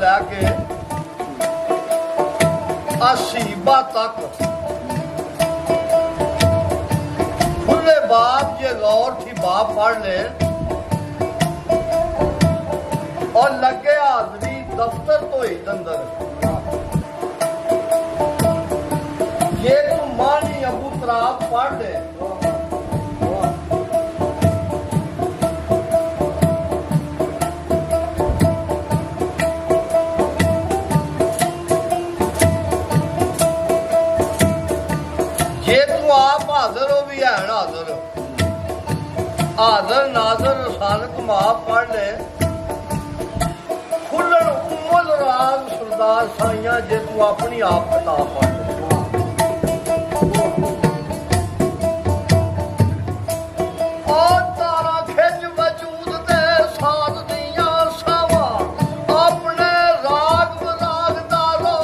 लैके 80 तक खुले बाप ये गौर थी बाप पढ़ ले और लगे हाजरी दफ्तर तो ही अंदर ये तू मानी अबू तराब पढ़ ले हाजर हो भी है हाजर हाजर नाजर रसालत माफ पढ़ ले खुलन उमल राज सरदार साइया जे तू अपनी आप किताब पढ़ ले और तारा खिंच वजूद दे साथ दिया सावा अपने राग बराग दारो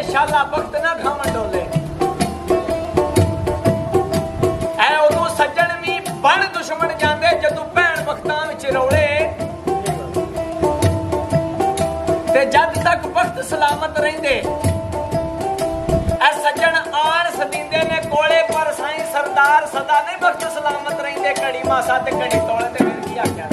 शाला वक्त ना खावन डोले ऐ उदों सज्जन भी बन दुश्मन जांदे जदों भैन वक्तां विच रौले ते जद तक वक्त सलामत रहिंदे ऐ सज्जन आण सदींदे ने कोले पर साईं सरदार सदा नहीं वक्त सलामत रहिंदे घड़ी मासा ते घड़ी तोले ते फिर की आख्या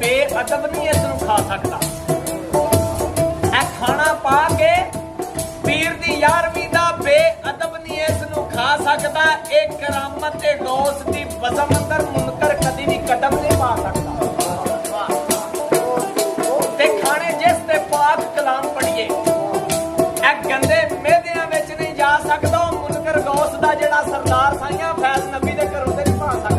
ਬੇਅਦਬ ਨਹੀਂ ਇਸ ਨੂੰ ਖਾ ਸਕਦਾ। ਇਹ ਖਾਣਾ ਪਾ ਕੇ ਪੀਰ ਦੀ 11ਵੀਂ ਦਾ ਬੇਅਦਬ ਨਹੀਂ ਇਸ ਨੂੰ ਖਾ ਸਕਦਾ। ਇਹ ਕਰਾਮਤ ਤੇ ਗੌਸ ਦੀ ਵਜ਼ਮ ਅੰਦਰ ਮੁਨਕਰ ਕਦੀ ਵੀ ਕਦਮ ਨਹੀਂ ਪਾ ਸਕਦਾ। ਤੇ ਖਾਣੇ ਜਿਸ ਤੇ ਪਾਕ ਕਲਾਮ ਪੜੀਏ ਇਹ ਗੰਦੇ ਮਿਹਦਿਆਂ ਵਿੱਚ ਨਹੀਂ ਜਾ ਸਕਦਾ। ਉਹ ਮੁਨਕਰ ਗੌਸ ਦਾ ਜਿਹੜਾ ਸਰਦਾਰ ਸਾਈਆਂ ਫੈਜ਼ ਨਬੀ ਦੇ ਘਰੋਂ ਤੇ ਨਹੀਂ ਪਾ ਸਕਦਾ।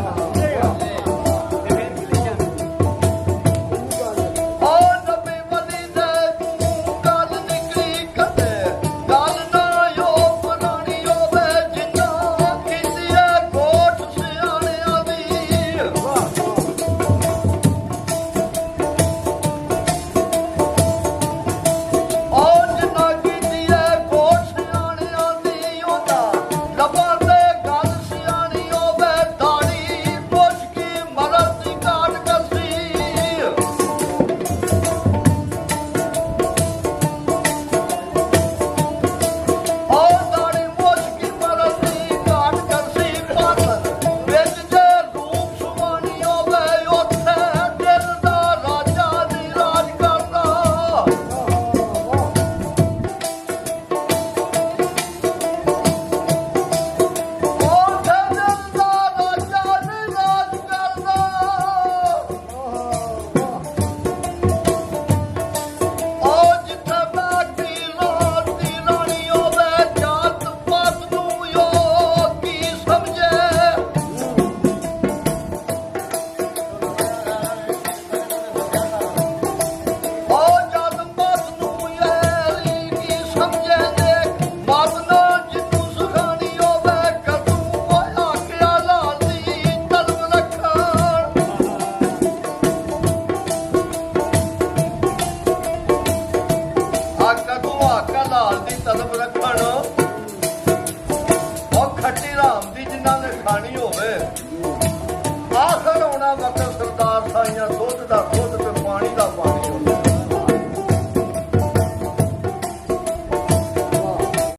ਆਖਰ ਹੋਣਾ ਵਕਤ ਸਰਦਾਰ ਸਾਈਆਂ ਦੁੱਧ ਦਾ ਦੁੱਧ ਤੇ